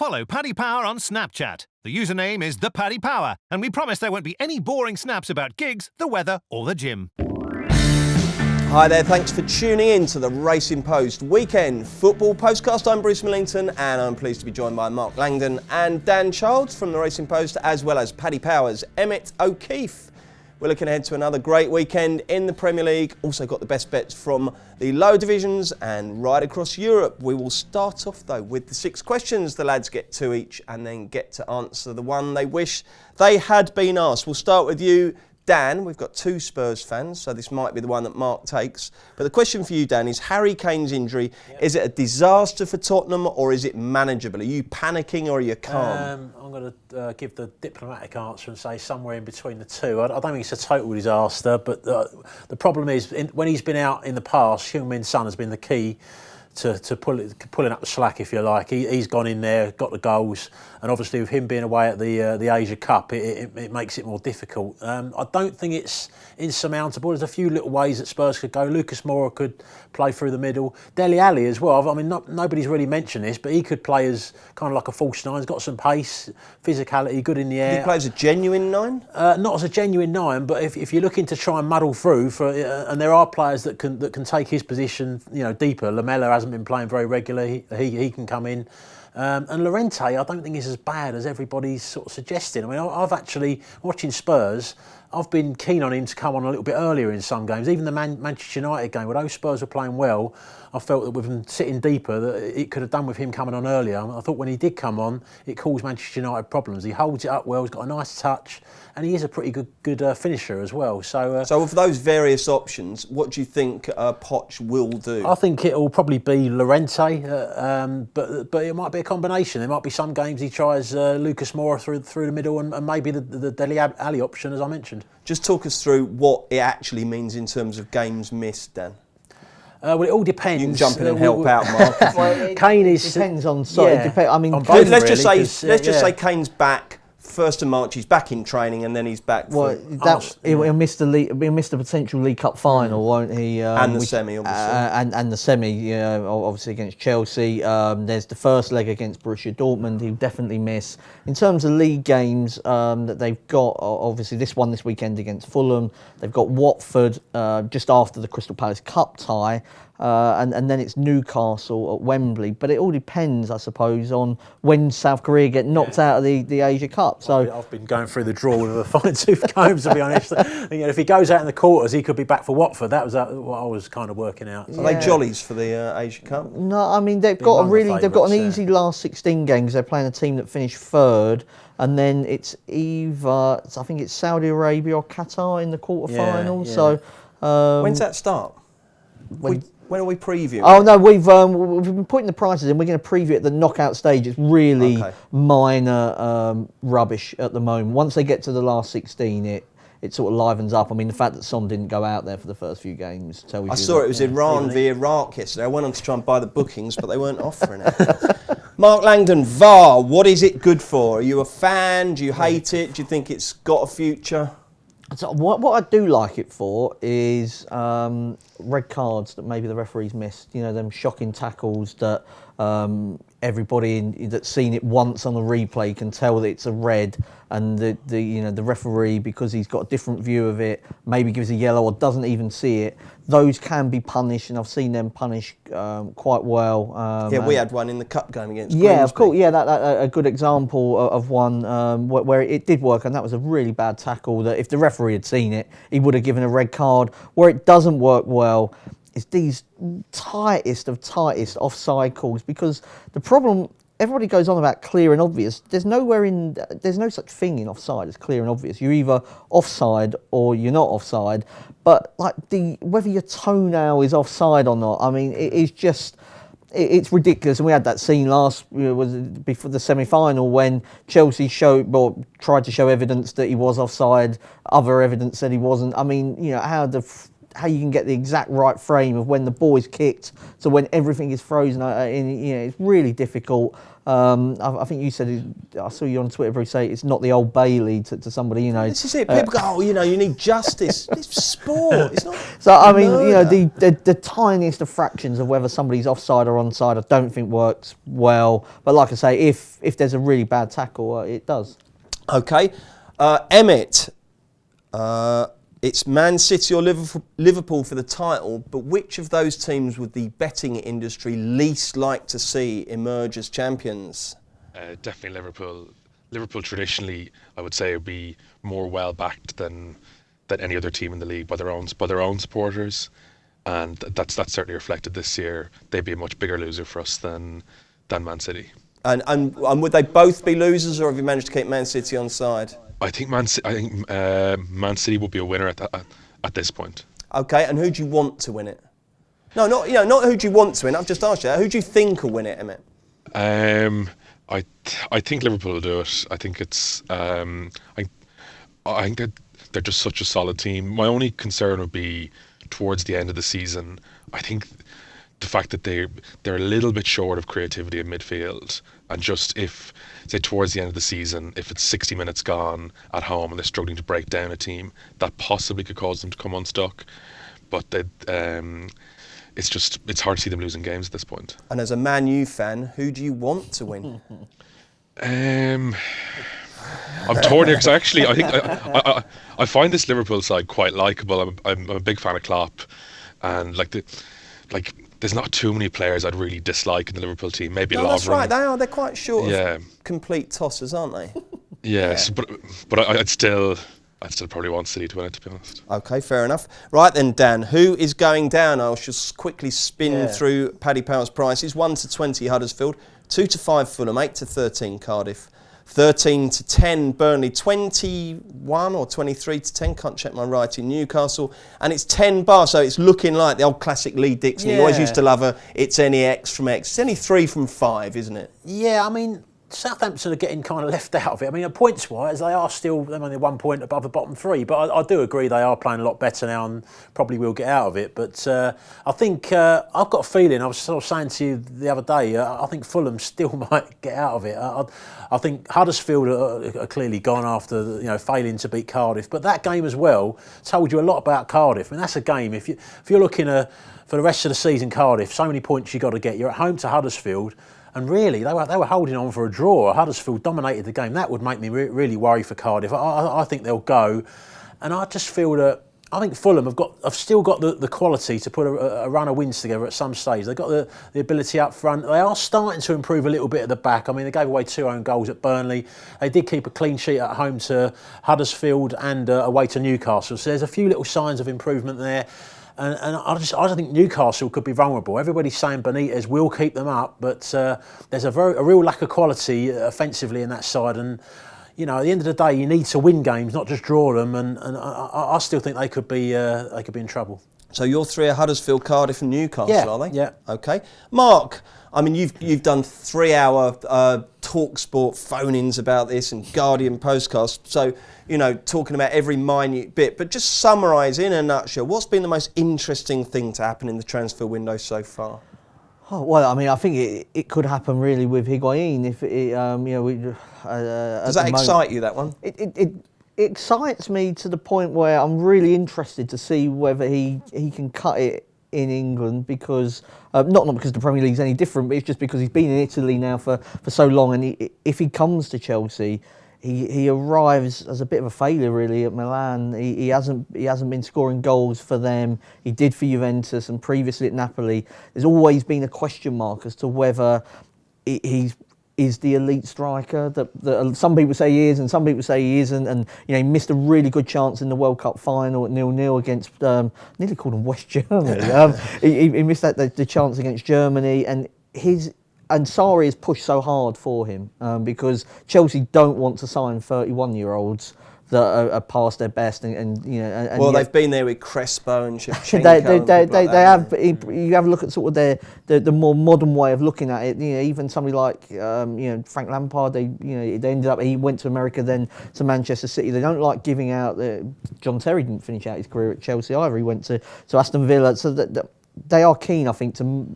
Follow Paddy Power on Snapchat. The username is @ThePaddyPower, and we promise there won't be any boring snaps about gigs, the weather, or the gym. Hi there, thanks for tuning in to the Racing Post Weekend Football Postcast. I'm Bruce Millington, and I'm pleased to be joined by Mark Langdon and Dan Childs from the Racing Post, as well as Paddy Power's Emmett O'Keefe. We're looking ahead to another great weekend in the Premier League. Also got the best bets from the lower divisions and right across Europe. We will start off though with the 6 questions the lads get to each and then get to answer the one they wish they had been asked. We'll start with you, Dan. We've got 2 Spurs fans, so this might be the one that Mark takes. But the question for you, Dan, is Harry Kane's injury, is it a disaster for Tottenham or is it manageable? Are you panicking or are you calm? I'm going to give the diplomatic answer and say somewhere in between the two. I don't think it's a total disaster, but the problem is when he's been out in the past, Heung-min Son has been the key to pulling up the slack, if you like. He's gone in there, got the goals, and obviously with him being away at the Asia Cup, it makes it more difficult. I don't think it's insurmountable. There's a few little ways that Spurs could go. Lucas Moura could play through the middle. Dele Alli as well. I mean, nobody's really mentioned this, but he could play as kind of like a false 9. He's got some pace, physicality, good in the air. He plays a genuine 9? Not as a genuine 9, but if you're looking to try and muddle through, and there are players that can take his position, deeper. Lamela hasn't been playing very regularly. He can come in. And Llorente, I don't think is as bad as everybody's sort of suggesting. I mean, I've actually, watching Spurs, I've been keen on him to come on a little bit earlier in some games. Even the Manchester United game, although Spurs were playing well, I felt that with him sitting deeper, that it could have done with him coming on earlier. I thought when he did come on, it caused Manchester United problems. He holds it up well, he's got a nice touch, and he is a pretty good finisher as well. So of those various options, what do you think Poch will do? I think it will probably be Llorente, but it might be a combination. There might be some games he tries Lucas Moura through the middle, and maybe the Dele Alli option, as I mentioned. Just talk us through what it actually means in terms of games missed, Dan. Well, it all depends. You can jump in and help out, Mark. Well, Kane depends on side. Yeah. I mean, let's just say Kane's back 1st of March. He's back in training, and then he's back. He'll miss the potential League Cup final, won't he? And the semi, obviously. And the semi, obviously against Chelsea. There's the first leg against Borussia Dortmund. He'll definitely miss. In terms of league games that they've got, obviously this weekend against Fulham. They've got Watford just after the Crystal Palace Cup tie. And then it's Newcastle at Wembley. But it all depends, I suppose, on when South Korea get knocked out of the Asia Cup. So I've been going through the draw with a fine-tooth comb, to be honest. If he goes out in the quarters, he could be back for Watford. That was what I was kind of working out. Are they jollies for the Asia Cup? No, I mean they've got an easy last 16 games. They're playing a team that finished 3rd. And then it's I think it's Saudi Arabia or Qatar in the quarterfinals. Yeah. So when's that start? When are we previewing? Oh no, we've been putting the prices in. We're going to preview at the knockout stage. It's really minor rubbish at the moment. Once they get to the last 16, it sort of livens up. I mean, the fact that Son didn't go out there for the first few games tells you. I saw it was Iran v Iraq yesterday. I went on to try and buy the bookings, but they weren't offering it. Mark Langdon, VAR, what is it good for? Are you a fan? Do you hate it? Do you think it's got a future? So what I do like it for is red cards that maybe the referees missed. Them shocking tackles that everybody that's seen it once on the replay can tell that it's a red, and the referee, because he's got a different view of it, maybe gives a yellow or doesn't even see it. Those can be punished, and I've seen them punished quite well. We had one in the cup game against Grimsby. Yeah, of course. Yeah, that a good example of one where it did work, and that was a really bad tackle that if the referee had seen it, he would have given a red card. Where it doesn't work well is these tightest offside calls, because the problem, everybody goes on about clear and obvious. There's no such thing in offside as clear and obvious. You're either offside or you're not offside. But whether your toenail is offside or not, I mean, it is just. It's ridiculous, and we had that scene was before the semi-final when Chelsea tried to show evidence that he was offside. Other evidence said he wasn't. I mean, how you can get the exact right frame of when the ball is kicked to when everything is frozen. It's really difficult. I think you said, I saw you on Twitter very say it's not the Old Bailey to somebody, you know. This is it. People go, oh, you know, you need justice. It's sport. It's not. So I mean, you know, murder. the tiniest of fractions of whether somebody's offside or onside, I don't think works well. But like I say, if there's a really bad tackle, it does. Okay, Emmett. It's Man City or Liverpool for the title, but which of those teams would the betting industry least like to see emerge as champions? Definitely Liverpool. Liverpool traditionally, I would say, would be more well backed than any other team in the league by their own supporters, and that's certainly reflected this year. They'd be a much bigger loser for us than Man City. And would they both be losers, or have you managed to keep Man City on side? I think Man City will be a winner at this point. Okay, and who do you want to win it? No, not who do you want to win. I've just asked you. Who do you think will win it, Emmett? I think Liverpool will do it. I think it's. I think that they're just such a solid team. My only concern would be towards the end of the season. I think the fact that they're a little bit short of creativity in midfield, and just if, say, towards the end of the season, if it's 60 minutes gone at home and they're struggling to break down a team, that possibly could cause them to come unstuck. But it's hard to see them losing games at this point. And as a Man U fan, who do you want to win? I'm torn here because I find this Liverpool side quite likeable. I'm a big fan of Klopp, and there's not too many players I'd really dislike in the Liverpool team. Maybe no, Lovren. That's right. They're quite short of complete tossers, aren't they? Yes, yeah. But I'd still probably want City to win it, to be honest. Okay, fair enough. Right then, Dan, who is going down? I'll just quickly spin through Paddy Power's prices. 1 to 20 Huddersfield, 2 to 5 Fulham, 8 to 13 Cardiff, 13 to 10 Burnley, 21 or 23 to 10, can't check my writing, Newcastle, and it's 10 bar, so it's looking like the old classic Lee Dixon. You always used to love it's any X from X. It's only 3 from 5, isn't it? Yeah, I mean, Southampton are getting kind of left out of it. I mean, points-wise, they are still only 1 point above the bottom 3, but I do agree they are playing a lot better now and probably will get out of it. But I think, I've got a feeling, I was sort of saying to you the other day, I think Fulham still might get out of it. I think Huddersfield are clearly gone after failing to beat Cardiff, but that game as well told you a lot about Cardiff. I mean, that's a game, if you're looking for the rest of the season, Cardiff, so many points you've got to get. You're at home to Huddersfield, and really, they were holding on for a draw. Huddersfield dominated the game. That would make me really worry for Cardiff. I think they'll go, and I just feel that I think Fulham have still got the quality to put a run of wins together at some stage. They've got the ability up front. They are starting to improve a little bit at the back. I mean, they gave away 2 own goals at Burnley. They did keep a clean sheet at home to Huddersfield and away to Newcastle. So there's a few little signs of improvement there. And I just think Newcastle could be vulnerable. Everybody's saying Benitez will keep them up, but there's a real lack of quality offensively in that side. And at the end of the day, you need to win games, not just draw them. And I still think they could be in trouble. So your 3 are Huddersfield, Cardiff, and Newcastle, are they? Yeah. Okay, Mark. I mean, you've done 3-hour TalkSport phone-ins about this and Guardian Postcast. So talking about every minute bit, but just summarise in a nutshell. What's been the most interesting thing to happen in the transfer window so far? Oh, well, I mean, I think it could happen really with Higuain if does that excite you, that one? It excites me to the point where I'm really interested to see whether he can cut it in England, because not because the Premier League's any different, but it's just because he's been in Italy now for so long, and if he comes to Chelsea, he arrives as a bit of a failure really at Milan. He hasn't been scoring goals for them. He did for Juventus and previously at Napoli. There's always been a question mark as to whether he's the elite striker that some people say he is and some people say he isn't. And he missed a really good chance in the World Cup final at 0-0 against nearly called him West Germany. He missed the chance against Germany, and Sarri has pushed so hard for him because Chelsea don't want to sign 31-year-olds that are past their best, and they've been there with Crespo and Shevchenko. they have. You have a look at sort of the more modern way of looking at it. Even somebody like Frank Lampard. He went to America, then to Manchester City. They don't like giving out. John Terry didn't finish out his career at Chelsea either. He went to Aston Villa. So that they are keen, I think, to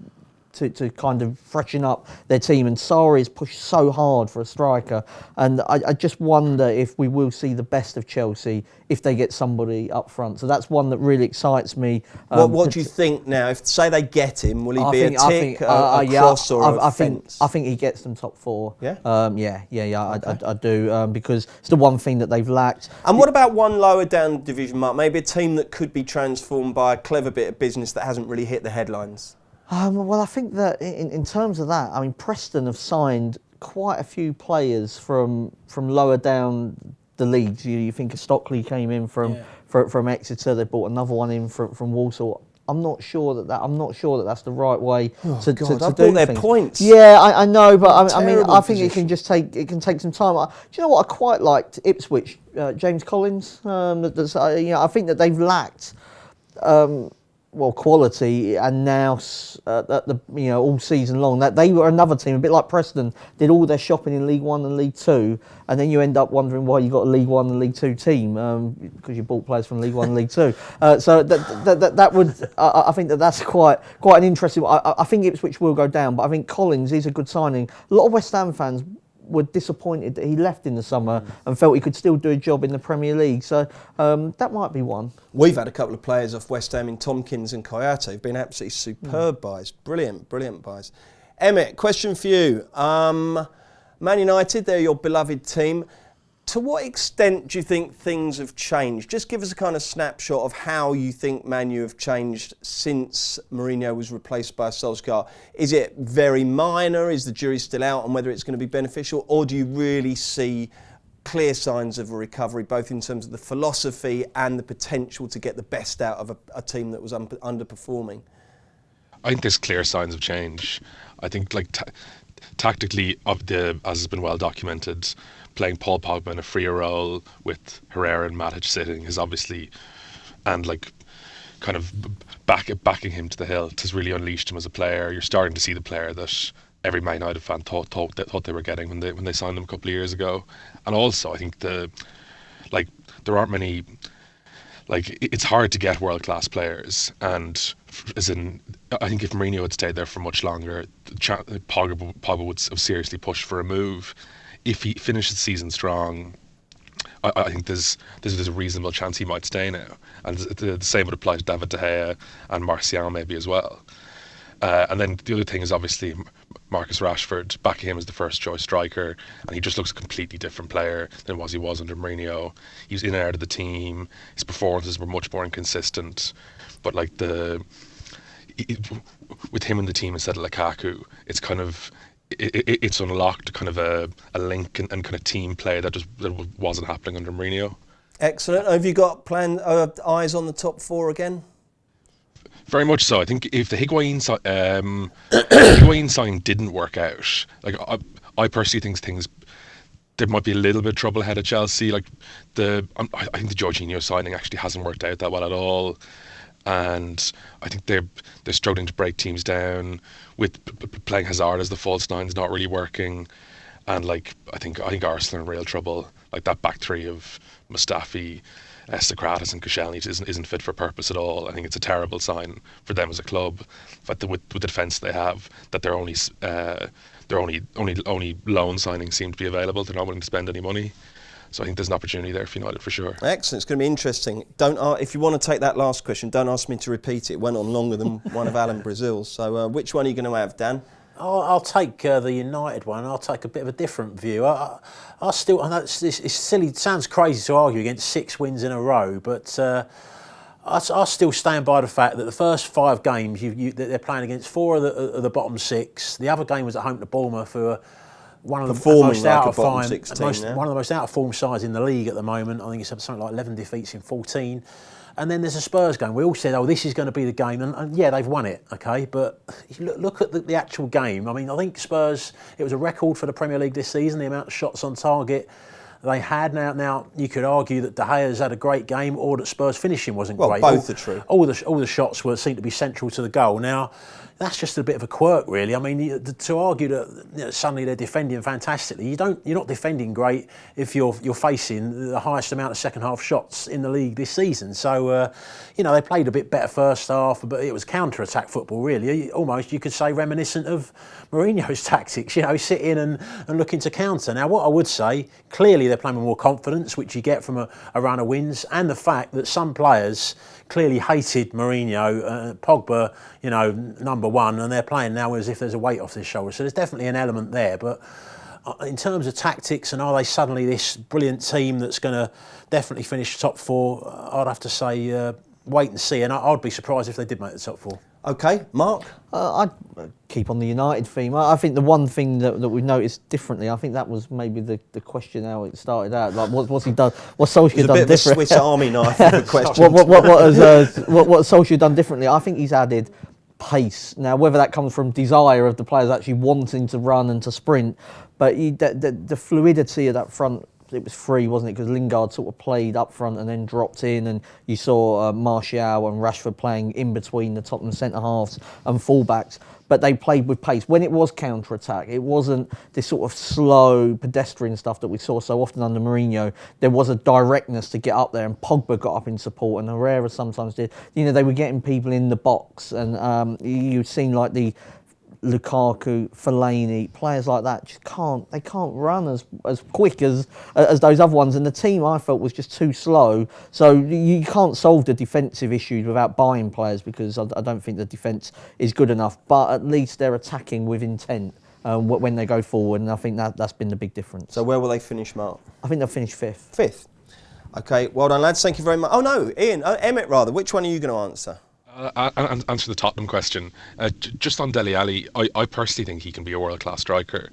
to kind of freshen up their team. And Sarri's pushed so hard for a striker, and I just wonder if we will see the best of Chelsea if they get somebody up front. So that's one that really excites me. What do you think now? If say they get him, will he be a tick, a cross, or a fence? I think he gets them top four. Yeah? I do, because it's the one thing that they've lacked. And what about one lower down division, Mark? Maybe a team that could be transformed by a clever bit of business that hasn't really hit the headlines? Well, I think that in terms of that, I mean, Preston have signed quite a few players from lower down the leagues. You think of Stockley came in from Exeter. They brought another one in from Walsall. I'm not sure that that's the right way to do their things. Points. Yeah, I know, but I mean, I think position. it can take some time. Do you know what I quite liked? Ipswich, James Collins. I think that they've lacked. Quality, and now all season long that they were another team, a bit like Preston, did all their shopping in League One and League Two, and then you end up wondering why you got a League One and League Two team because you bought players from League One and League Two. So that would I think that's quite an interesting. I think Ipswich will go down, but I think Collins is a good signing. A lot of West Ham fans were disappointed that he left in the summer and felt he could still do a job in the Premier League. So that might be one. We've had a couple of players off West Ham in Tompkins and Kayate who've been absolutely superb buys. Brilliant buys. Emmett, question for you. Man United, they're your beloved team. To what extent do you think things have changed? Just give us a kind of snapshot of how you think Man U have changed since Mourinho was replaced by Solskjaer. Is it very minor? Is the jury still out on whether it's going to be beneficial? Or do you really see clear signs of a recovery, both in terms of the philosophy and the potential to get the best out of a team that was underperforming? I think there's clear signs of change. I think tactically, as has been well documented, playing Paul Pogba in a freer role with Herrera and Matic sitting is obviously, and kind of backing him to the hilt has really unleashed him as a player. You're starting to see the player that every Man United fan thought they were getting when they signed him a couple of years ago. And also, I think there aren't many. It's hard to get world class players, and I think if Mourinho had stayed there for much longer, Pogba would have seriously pushed for a move. If he finishes the season strong, I think there's a reasonable chance he might stay now. And the same would apply to David De Gea and Martial maybe as well. And then the other thing is obviously Marcus Rashford, backing him as the first choice striker, and he just looks a completely different player than he was under Mourinho. He was in and out of the team. His performances were much more inconsistent. But with him in the team instead of Lukaku, it's kind of it's unlocked kind of a link and kind of team play that wasn't happening under Mourinho. Excellent. Have you got eyes on the top four again? Very much so. I think if the Higuain sign didn't work out, I personally think there might be a little bit of trouble ahead of Chelsea. I think the Jorginho signing actually hasn't worked out that well at all. And I think they're struggling to break teams down with playing Hazard as the false nine's not really working, and I think Arsenal are in real trouble. That back three of Mustafi, Sokratis and Koscielny isn't fit for purpose at all. I think it's a terrible sign for them as a club, but with the defence they have, that they're only loan signings seem to be available. They're not willing to spend any money. So I think there's an opportunity there for United for sure. Excellent. It's going to be interesting. If you want to take that last question, don't ask me to repeat it. It went on longer than one of Alan Brazil's. So which one are you going to have, Dan? I'll take the United one. I'll take a bit of a different view. I know it's silly. It sounds crazy to argue against 6 wins in a row, but I still stand by the fact that the first 5 games they're playing against 4 of the bottom 6. The other game was at home to Bournemouth, who are one of the most out of form, one of the most out of form sides in the league at the moment. I think it's something like 11 defeats in 14. And then there's a Spurs game. We all said, this is going to be the game. And yeah, they've won it, okay? But if you look at the actual game. I mean, I think Spurs, it was a record for the Premier League this season, the amount of shots on target they had. Now you could argue that De Gea's had a great game, or that Spurs' finishing wasn't great. Both are true. All the shots seemed to be central to the goal. Now, that's just a bit of a quirk, really. I mean, to argue that suddenly they're defending fantastically, you're not defending great if you're facing the highest amount of second half shots in the league this season. So, they played a bit better first half, but it was counter-attack football, really. Almost, you could say, reminiscent of Mourinho's tactics. Sit in and looking to counter. Now, what I would say, clearly they're playing with more confidence, which you get from a run of wins, and the fact that some players clearly hated Mourinho, Pogba, number one, and they're playing now as if there's a weight off their shoulders. So there's definitely an element there. But in terms of tactics, and are they suddenly this brilliant team that's going to definitely finish top four, I'd have to say wait and see. And I'd be surprised if they did make the top four. Okay, Mark? I'd keep on the United theme. I think the one thing that we've noticed differently, I think that was maybe the question how it started out. Like, what's he done? What's Solskjaer done different? It's a bit of a Swiss Army knife of a question. What has Solskjaer done differently? I think he's added pace. Now, whether that comes from desire of the players actually wanting to run and to sprint, but the fluidity of that front, it was free, wasn't it? Because Lingard sort of played up front and then dropped in, and you saw Martial and Rashford playing in between the Tottenham centre halves and fullbacks. But they played with pace. When it was counter-attack, it wasn't this sort of slow pedestrian stuff that we saw so often under Mourinho. There was a directness to get up there, and Pogba got up in support, and Herrera sometimes did. They were getting people in the box, and you've seen like the Lukaku, Fellaini, players like that just can't run as quick as those other ones, and the team I felt was just too slow. So you can't solve the defensive issues without buying players, because I don't think the defence is good enough, but at least they're attacking with intent when they go forward, and I think that's been the big difference. So where will they finish, Mark? I think they'll finish fifth. Fifth. Okay, well done, lads. Thank you very much. Oh no, Emmett rather. Which one are you going to answer? Answer the Tottenham question. Just on Dele Alli, I personally think he can be a world-class striker.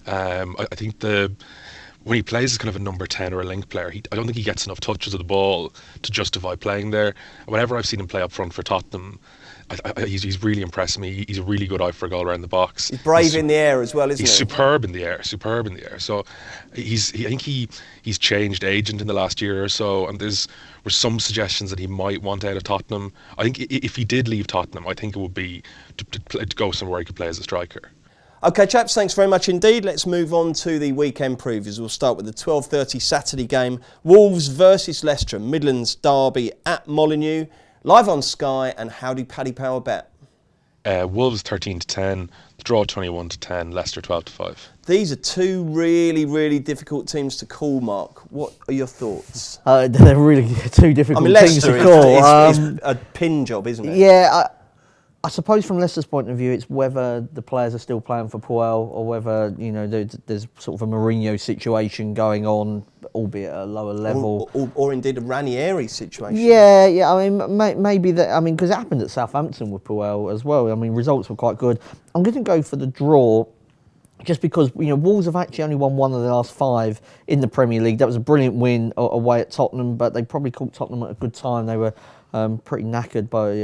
I think when he plays as kind of a number 10 or a link player, I don't think he gets enough touches of the ball to justify playing there. Whenever I've seen him play up front for Tottenham, he's really impressed me. He's a really good eye for a goal around the box. He's brave in the air as well, isn't he? He's superb in the air. So I think he's changed agent in the last year or so, and were some suggestions that he might want out of Tottenham. I think if he did leave Tottenham, I think it would be to go somewhere he could play as a striker. Okay, chaps, thanks very much indeed. Let's move on to the weekend previews. We'll start with the 12:30 Saturday game. Wolves versus Leicester, Midlands derby at Molineux. Live on Sky, and how do Paddy Power bet? Wolves 13-10, the draw 21-10, Leicester 12-5. These are two really, really difficult teams to call, Mark. What are your thoughts? They're really two difficult teams Leicester to call. is a pin job, isn't it? Yeah, I suppose from Leicester's point of view, it's whether the players are still playing for Puel, or whether there's sort of a Mourinho situation going on, albeit at a lower level, or indeed a Ranieri situation. Yeah. I mean, maybe that. I mean, because it happened at Southampton with Puel as well. I mean, results were quite good. I'm going to go for the draw, just because Wolves have actually only won one of the last 5 in the Premier League. That was a brilliant win away at Tottenham, but they probably caught Tottenham at a good time. They were pretty knackered by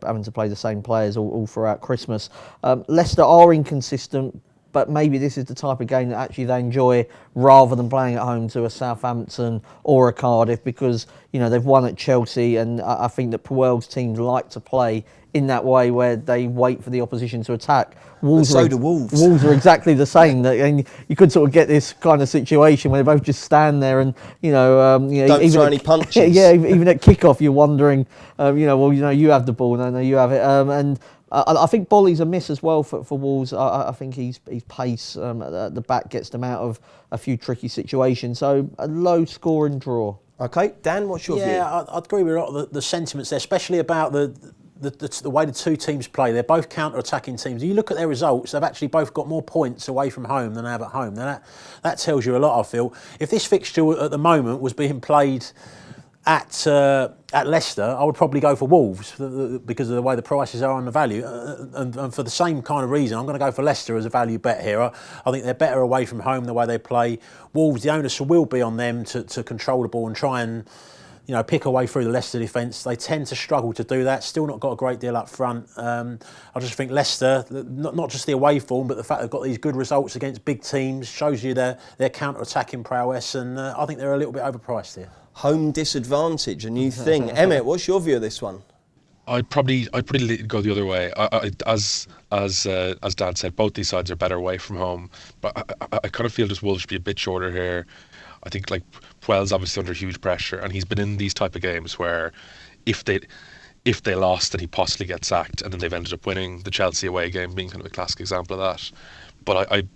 having to play the same players all throughout Christmas. Leicester are inconsistent, but maybe this is the type of game that actually they enjoy, rather than playing at home to a Southampton or a Cardiff, because they've won at Chelsea, and I think that Puel's teams like to play in that way, where they wait for the opposition to attack. Wolves do Wolves. Wolves are exactly the same. And you could sort of get this kind of situation where they both just stand there and don't even throw any punches. Yeah, even at kickoff you're wondering, you have the ball, no, you have it, and I think Bolly's a miss as well for Wolves. I think his pace at the back gets them out of a few tricky situations. So a low scoring draw. Okay, Dan, what's your view? Yeah, I'd agree with a lot of the sentiments there, especially about the way the two teams play. They're both counter-attacking teams. You look at their results, they've actually both got more points away from home than they have at home. Now that tells you a lot, I feel. If this fixture at the moment was being played at Leicester, I would probably go for Wolves because of the way the prices are on the value. And for the same kind of reason, I'm going to go for Leicester as a value bet here. I think they're better away from home the way they play. Wolves, the onus will be on them to control the ball and try and pick away through the Leicester defence. They tend to struggle to do that. Still not got a great deal up front. I just think Leicester, not just the away form, but the fact they've got these good results against big teams, shows you their counter-attacking prowess, and I think they're a little bit overpriced here. Home disadvantage, a new thing. Emmett, what's your view of this one? I'd probably go the other way. As Dan said, both these sides are better away from home, but I kind of feel just Wolves should be a bit shorter here. I think like Puel's obviously under huge pressure, and he's been in these type of games where if they lost, then he possibly gets sacked, and then they've ended up winning. The Chelsea away game being kind of a classic example of that. But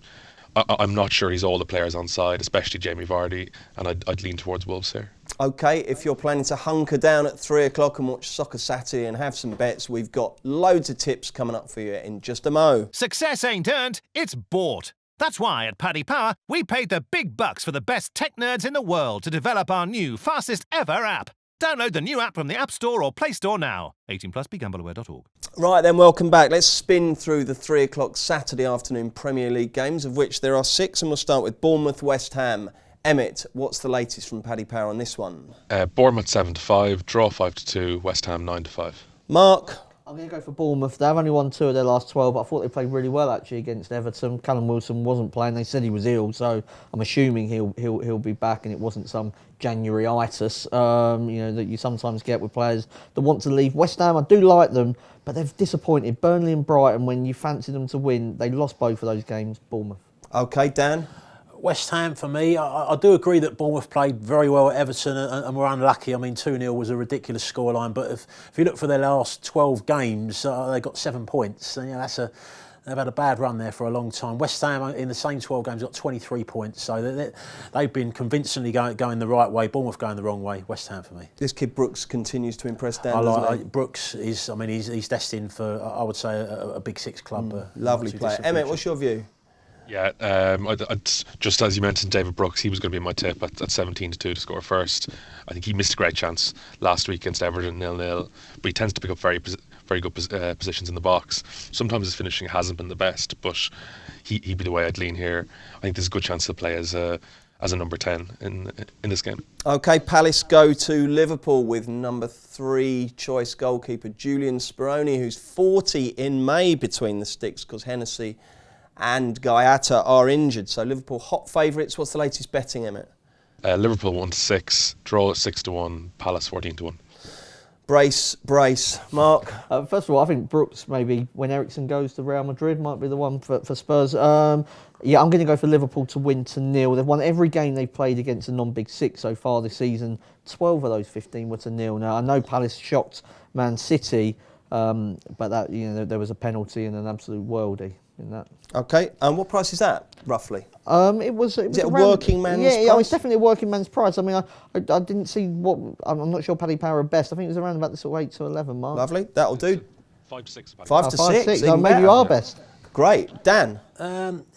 I'm not sure he's all the players on side, especially Jamie Vardy, and I'd lean towards Wolves here. OK, if you're planning to hunker down at 3 o'clock and watch Soccer Saturday and have some bets, we've got loads of tips coming up for you in just a mo. Success ain't earned, it's bought. That's why at Paddy Power, we paid the big bucks for the best tech nerds in the world to develop our new, fastest ever app. Download the new app from the App Store or Play Store now. 18+, begambleaware.org. Right then, welcome back. Let's spin through the 3 o'clock Saturday afternoon Premier League games, of which there are 6, and we'll start with Bournemouth, West Ham. Emmett, what's the latest from Paddy Power on this one? Bournemouth 7-5, draw 5-2, West Ham 9-5. Mark? I'm going to go for Bournemouth. They've only won 2 of their last 12, but I thought they played really well actually against Everton. Callum Wilson wasn't playing. They said he was ill, so I'm assuming he'll be back, and it wasn't some January-itis, that you sometimes get with players that want to leave. West Ham, I do like them, but they've disappointed. Burnley and Brighton, when you fancy them to win, they lost both of those games. Bournemouth. OK, Dan? West Ham for me. I do agree that Bournemouth played very well at Everton and were unlucky. I mean, 2-0 was a ridiculous scoreline, but if you look for their last 12 games, they got 7 points. And, they've had a bad run there for a long time. West Ham in the same 12 games got 23 points, so they've been convincingly going the right way. Bournemouth going the wrong way. West Ham for me. This kid Brooks continues to impress Dan, doesn't he? Brooks is. I mean, he's destined for, I would say, a Big Six club. Lovely player. Emmett, what's your view? Yeah, I'd, just as you mentioned, David Brooks, he was going to be my tip at 17-2 to score first. I think he missed a great chance last week against Everton 0-0, but he tends to pick up very good positions in the box. Sometimes his finishing hasn't been the best, but he'd be the way I'd lean here. I think there's a good chance to play as a number 10 in this game. OK, Palace go to Liverpool with number 3 choice goalkeeper Julian Speroni, who's 40 in May between the sticks because Hennessy and Gaiata are injured. So Liverpool hot favourites. What's the latest betting, Emmett? Liverpool 1-6, draw 6-1, Palace 14-1. Brace. Mark? First of all, I think Brooks, maybe when Eriksen goes to Real Madrid, might be the one for Spurs. I'm going to go for Liverpool to win 2-0. They've won every game they've played against a non-Big Six so far this season. 12 of those 15 were 2-0. Now, I know Palace shocked Man City, but that there was a penalty and an absolute worldie in that. OK, and what price is that, roughly? It was Is it a working man's price? Yeah, it's definitely a working man's price. I mean, I didn't see what... I'm not sure Paddy Power are best. I think it was around about the sort of 8 to 11 mark. Lovely, that'll do. 5-6. 5 to 6. So maybe you are best. Great. Dan?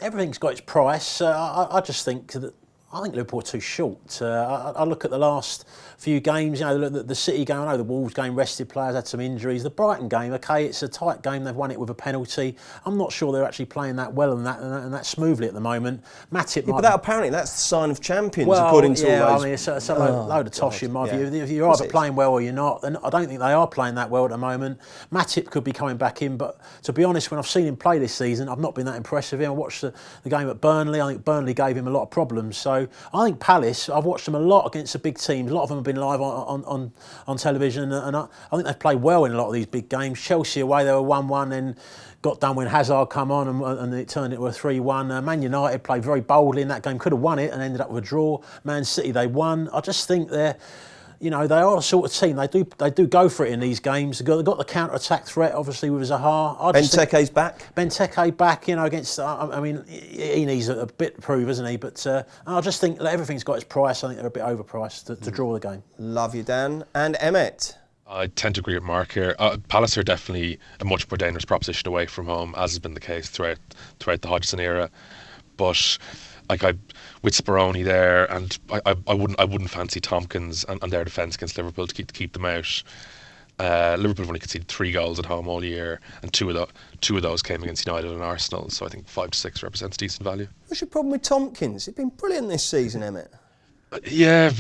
Everything's got its price. I just think that I think Liverpool are too short. I look at the last few games, the City game, I know the Wolves game, rested players, had some injuries. The Brighton game, OK, it's a tight game, they've won it with a penalty. I'm not sure they're actually playing that well and that smoothly at the moment. Matip but apparently that's the sign of champions, according to all those... I mean, it's a load of tosh in my view. If you're either playing well or you're not, then I don't think they are playing that well at the moment. Matip could be coming back in, but to be honest, when I've seen him play this season, I've not been that impressed with him. I watched the game at Burnley. I think Burnley gave him a lot of problems. So I think Palace, I've watched them a lot against the big teams. A lot of them have been live on television, and I think they've played well in a lot of these big games. Chelsea away, they were 1-1 and got done when Hazard come on and it turned into a 3-1. Man United played very boldly in that game, could have won it and ended up with a draw. Man City, they won. I just think they are the sort of team, they do go for it in these games. They've got the counter-attack threat, obviously, with Zaha. Benteke's back? Benteke back, against, I mean, he needs a bit to prove, isn't he? But I just think that everything's got its price. I think they're a bit overpriced to draw the game. Love you, Dan. And Emmett? I tend to agree with Mark here. Palace are definitely a much more dangerous proposition away from home, as has been the case throughout the Hodgson era. But with Speroni there, and I wouldn't fancy Tompkins and their defence against Liverpool to keep them out. Liverpool have only conceded 3 goals at home all year, and two of those came against United and Arsenal. So I think 5 to 6 represents decent value. What's your problem with Tompkins? He's been brilliant this season, Emmett. Yeah,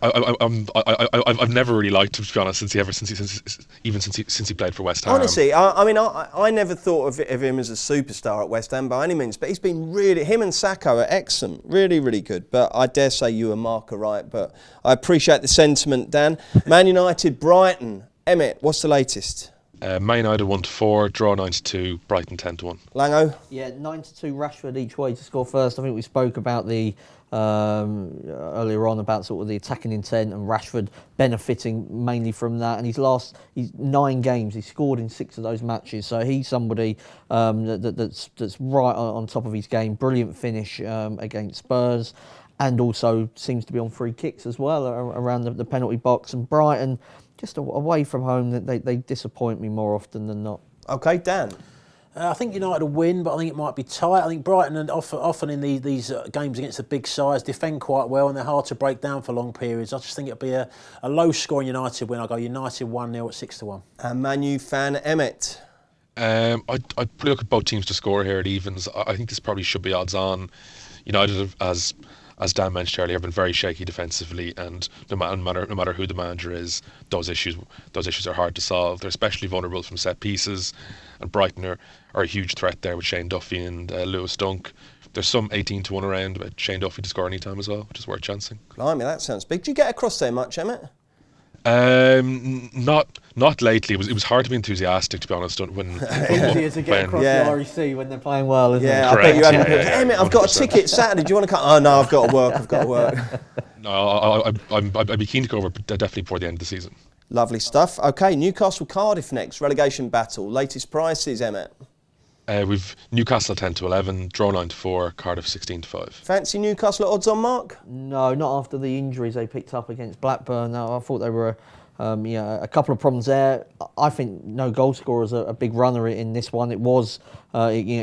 I've never really liked him, to be honest, since he played for West Ham. Honestly, I never thought of him as a superstar at West Ham by any means, but he's been him and Sacco are excellent, really, really good. But I dare say you and Mark are right, but I appreciate the sentiment, Dan. Man United, Brighton. Emmett, what's the latest? Man United 1-4, draw 9-2, Brighton 10-1. Lango? Yeah, 9-2 Rashford each way to score first. I think we spoke about the earlier on about sort of the attacking intent and Rashford benefiting mainly from that. And he's 9 games. He scored in 6 of those matches. So he's somebody that's right on top of his game. Brilliant finish against Spurs, and also seems to be on free kicks as well around the penalty box. And Brighton, just away from home, they disappoint me more often than not. Okay, Dan. I think United will win, but I think it might be tight. I think Brighton, and often in these games against the big sides, defend quite well, and they're hard to break down for long periods. I just think it'll be a low-scoring United win. I'll go United 1-0 at 6-1. And Man U fan Emmett. I'd probably look at both teams to score here at evens. I think this probably should be odds on. United, as Dan mentioned earlier, have been very shaky defensively, and no matter who the manager is, those issues are hard to solve. They're especially vulnerable from set pieces, and Brighton are a huge threat there with Shane Duffy and Lewis Dunk. There's some 18-1 around about Shane Duffy to score any time as well, which is worth chancing. Blimey, that sounds big. Do you get across there much, Emmett? Not lately. It was hard to be enthusiastic, to be honest. Easier to get across the REC when they're playing well, isn't it? I bet you haven't. Emmett, I've got a ticket Saturday. Do you want to come? Oh no, I've got to work. No, I'd be keen to go over, but definitely before the end of the season. Lovely stuff. Okay, Newcastle Cardiff next. Relegation battle. Latest prices, Emmett. We've Newcastle 10-11, draw 9-4, Cardiff 16-5. Fancy Newcastle at odds on, Mark? No, not after the injuries they picked up against Blackburn. No, I thought they were a couple of problems there. I think no goal scorers are a big runner in this one. It was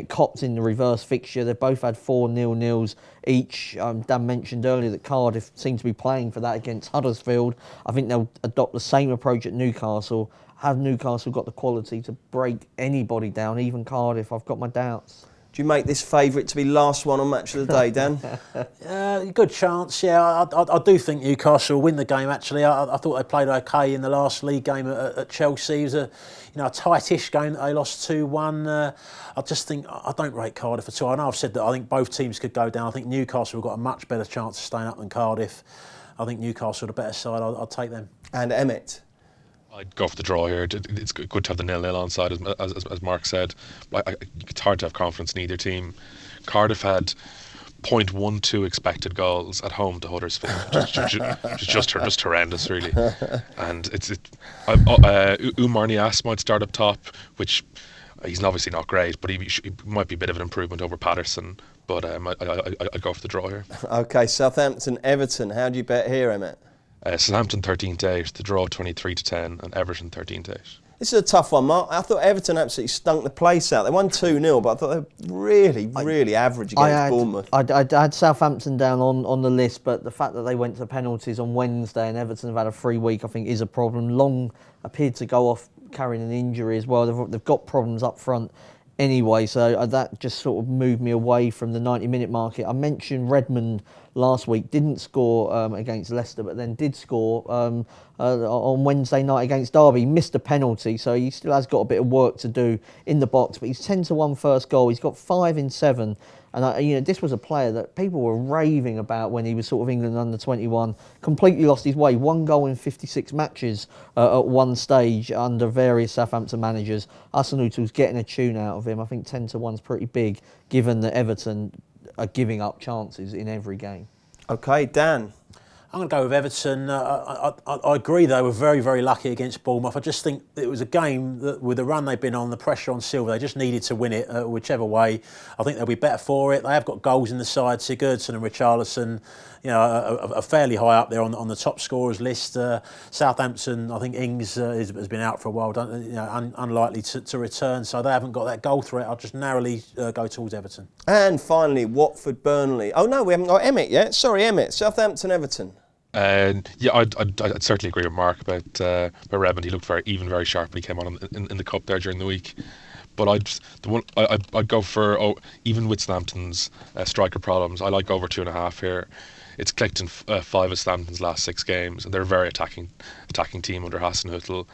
copped in the reverse fixture. They've both had 4 0-0s each. Dan mentioned earlier that Cardiff seem to be playing for that against Huddersfield. I think they'll adopt the same approach at Newcastle. Have Newcastle got the quality to break anybody down, even Cardiff? I've got my doubts. Do you make this favourite to be last one on Match of the Day, Dan? Good chance, yeah. I do think Newcastle will win the game, actually. I thought they played okay in the last league game at Chelsea. It was a tightish game that they lost 2-1. I just think, I don't rate Cardiff at all. I know I've said that I think both teams could go down. I think Newcastle have got a much better chance of staying up than Cardiff. I think Newcastle are the better side. I'll take them. And Emmett? I'd go for the draw here. It's good to have the 0-0 on side, as Mark said. It's hard to have confidence in either team. Cardiff had 0.12 expected goals at home to Huddersfield, which is just horrendous, really. And Umar Niasse might start up top, which he's obviously not great, but he might be a bit of an improvement over Patterson. But I'd go for the draw here. Okay, Southampton, Everton. How do you bet here, Emmett? Southampton 13-8, the draw 23-10, and Everton 13-8. This is a tough one, Mark. I thought Everton absolutely stunk the place out. They won 2-0, but I thought they were really average against Bournemouth. I had Southampton down on the list, but the fact that they went to penalties on Wednesday and Everton have had a free week, I think, is a problem. Long appeared to go off carrying an injury as well. They've got problems up front anyway, so that just sort of moved me away from the 90-minute market. I mentioned Redmond last week, didn't score against Leicester, but then did score on Wednesday night against Derby. He missed a penalty, so he still has got a bit of work to do in the box, but he's 10-1 first goal. He's got 5 in 7. And this was a player that people were raving about when he was sort of England under-21. Completely lost his way. 1 goal in 56 matches at one stage under various Southampton managers. Hasenhüttl's getting a tune out of him. I think 10-1's pretty big, given that Everton are giving up chances in every game. Okay, Dan. I'm going to go with Everton. I agree they were very, very lucky against Bournemouth. I just think it was a game that, with the run they've been on, the pressure on Silva, they just needed to win it whichever way. I think they'll be better for it. They have got goals in the side. Sigurdsson and Richarlison, are fairly high up there on the top scorers list. Southampton, I think Ings has been out for a while, unlikely to return, so they haven't got that goal threat. I'll just narrowly go towards Everton. And finally, Watford, Burnley. Oh no, we haven't got Emmett yet. Sorry, Emmett. Southampton, Everton. I'd certainly agree with Mark about Redmond. He looked very sharp when he came on in the cup there during the week. But I'd go for even with Southampton's striker problems. I like over 2.5 here. It's clicked in 5 of Southampton's last 6 games, and they're a very attacking team under Hasenhüttl.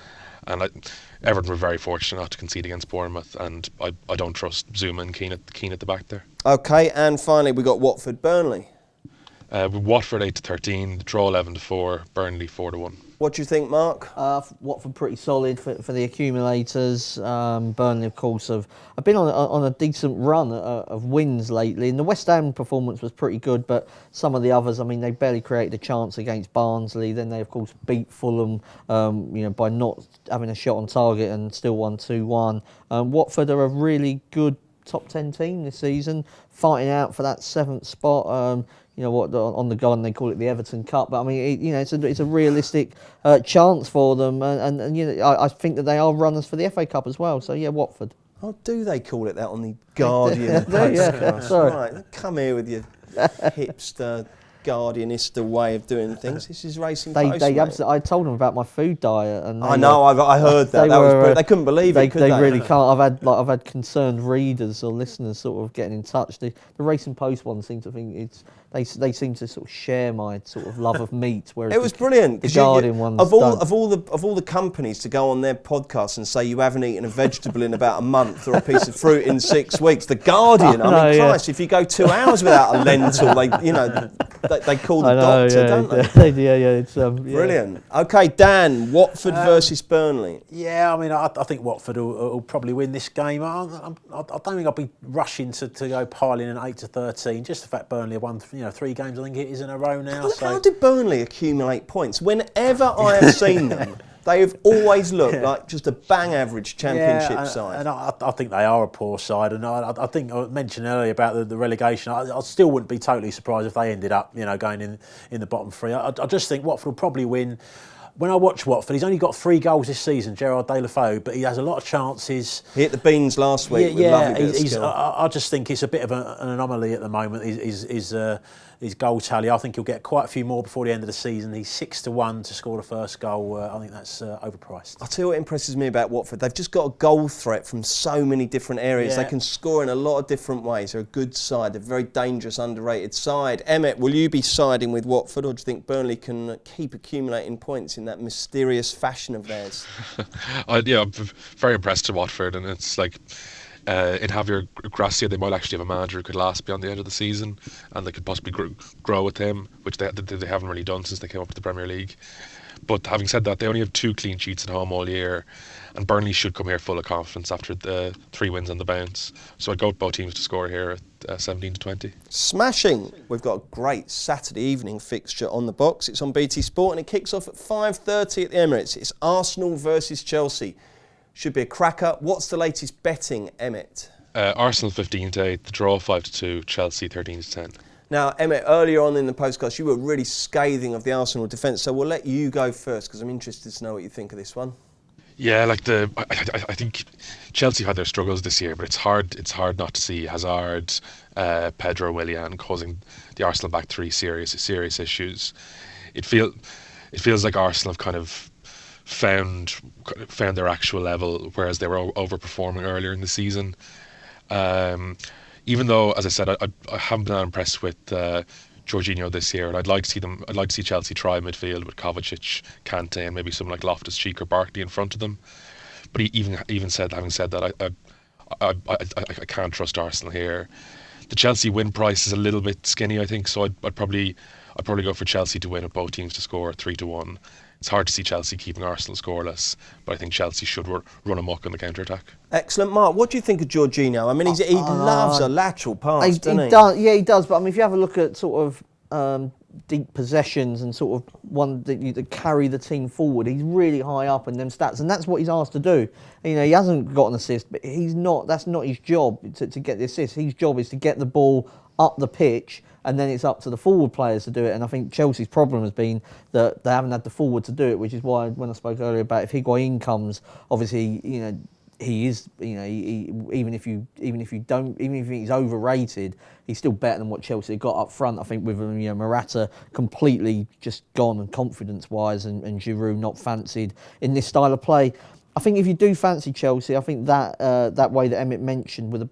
And Everton were very fortunate not to concede against Bournemouth, and I don't trust Zuma and Kane at the back there. Okay, and finally we got Watford, Burnley. With Watford 8-13, draw 11-4, Burnley 4-1. What do you think, Mark? Watford pretty solid for the accumulators. Burnley, of course, have been on a decent run of wins lately. And the West Ham performance was pretty good, but some of the others, I mean, they barely created a chance against Barnsley. Then they, of course, beat Fulham, by not having a shot on target and still won 2-1. Watford are a really good top 10 team this season, fighting out for that 7th spot. On the garden they call it the Everton Cup, but I mean, it's a realistic chance for them, and I think that they are runners for the FA Cup as well. So yeah, Watford. Oh, do they call it that on the Guardian podcast? Right, come here with your hipster Guardianista way of doing things. This is Racing Post. I told them about my food diet, and I heard that. They couldn't believe it. They really can't. I've had concerned readers or listeners sort of getting in touch. The Racing Post one seem to think they seem to sort of share my sort of love of meat. Whereas it was brilliant. The Guardian ones of all the companies to go on their podcast and say you haven't eaten a vegetable in about a month or a piece of fruit in 6 weeks. The Guardian. Christ, if you go 2 hours without a lentil, they call the doctor, don't they? It's brilliant. Okay, Dan, Watford versus Burnley. Yeah, I mean, I think Watford will probably win this game. I don't think I'll be rushing to go piling an 8-13. Just the fact Burnley have won 3 games, I think it is in a row now. How did Burnley accumulate points? Whenever I have seen them, they have always looked like just a bang average championship side. And I think they are a poor side. And I think I mentioned earlier about the relegation. I still wouldn't be totally surprised if they ended up, going in the bottom 3. I just think Watford will probably win. When I watch Watford, he's only got 3 goals this season, Gerard Deulofeu, but he has a lot of chances. He hit the beans last week with lovely bit of skill. I just think it's a bit of an anomaly at the moment, his goal tally. I think he'll get quite a few more before the end of the season. He's 6-1 to score the first goal. I think that's overpriced. I'll tell you what impresses me about Watford. They've just got a goal threat from so many different areas. Yeah. They can score in a lot of different ways. They're a good side. They're a very dangerous, underrated side. Emmett, will you be siding with Watford, or do you think Burnley can keep accumulating points in that mysterious fashion of theirs? I'm very impressed with Watford, and it's like in Javier Gracia, they might actually have a manager who could last beyond the end of the season, and they could possibly grow with him, which they haven't really done since they came up to the Premier League. But having said that, they only have 2 clean sheets at home all year, and Burnley should come here full of confidence after the 3 wins on the bounce. So I'd go with both teams to score here at 17-20. Smashing! We've got a great Saturday evening fixture on the box. It's on BT Sport, and it kicks off at 5:30 at the Emirates. It's Arsenal versus Chelsea. Should be a cracker. What's the latest betting, Emmett? Arsenal 15-8, the draw 5-2, Chelsea 13-10. Now, Emmett, earlier on in the postcast, you were really scathing of the Arsenal defence, so we'll let you go first because I'm interested to know what you think of this one. Yeah, I think Chelsea had their struggles this year, but it's hard not to see Hazard, Pedro, Willian causing the Arsenal back 3 serious issues. It feels like Arsenal have kind of found their actual level, whereas they were overperforming earlier in the season. Even though, as I said, I haven't been that impressed with Jorginho this year, and I'd like to see Chelsea try midfield with Kovacic, Kante, and maybe someone like Loftus-Cheek or Barkley in front of them. But having said that, I can't trust Arsenal here. The Chelsea win price is a little bit skinny, I think, so I'd probably go for Chelsea to win with both teams to score 3-1. It's hard to see Chelsea keeping Arsenal scoreless, but I think Chelsea should run amok on the counter-attack. Excellent. Mark, what do you think of Jorginho? I mean, he loves a lateral pass, doesn't he? Yeah, he does. But I mean, if you have a look at sort of deep possessions and sort of one that carry the team forward, he's really high up in them stats, and that's what he's asked to do. He hasn't got an assist, but that's not his job to get the assist. His job is to get the ball up the pitch, and then it's up to the forward players to do it. And I think Chelsea's problem has been that they haven't had the forward to do it, which is why when I spoke earlier about if Higuain comes, obviously, he is, even if he's overrated, he's still better than what Chelsea got up front. I think with Morata completely just gone and confidence-wise, and Giroud not fancied in this style of play. I think if you do fancy Chelsea, I think that way that Emmett mentioned with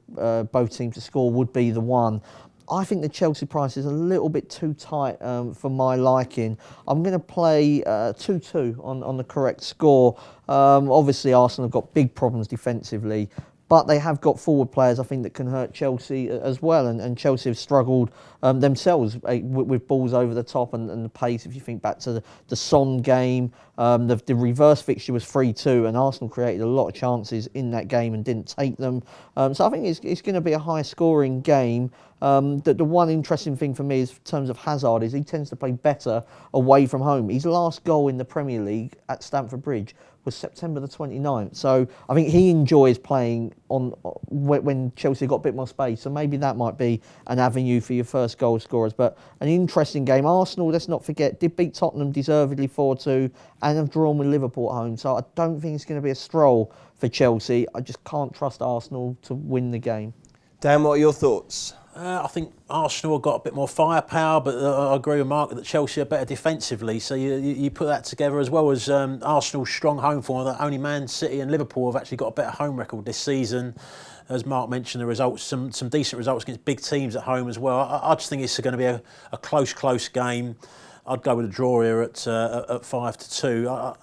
both teams to score would be the one. I think the Chelsea price is a little bit too tight for my liking. I'm going to play 2-2 on the correct score. Obviously, Arsenal have got big problems defensively, but they have got forward players, I think, that can hurt Chelsea as well. And Chelsea have struggled themselves with balls over the top and the pace. If you think back to the Son game, the reverse fixture was 3-2, and Arsenal created a lot of chances in that game and didn't take them. So I think it's going to be a high-scoring game. The one interesting thing for me is, in terms of Hazard, is he tends to play better away from home. His last goal in the Premier League at Stamford Bridge was September the 29th. So I think he enjoys playing on when Chelsea got a bit more space. So maybe that might be an avenue for your first goal scorers. But an interesting game. Arsenal, let's not forget, did beat Tottenham deservedly 4-2 and have drawn with Liverpool at home. So I don't think it's going to be a stroll for Chelsea. I just can't trust Arsenal to win the game. Dan, what are your thoughts? I think Arsenal have got a bit more firepower, but I agree with Mark that Chelsea are better defensively. So you put that together, as well as Arsenal's strong home form. That only Man City and Liverpool have actually got a better home record this season. As Mark mentioned, the results, some decent results against big teams at home as well. I just think it's going to be a close game. I'd go with a draw here at 5-2.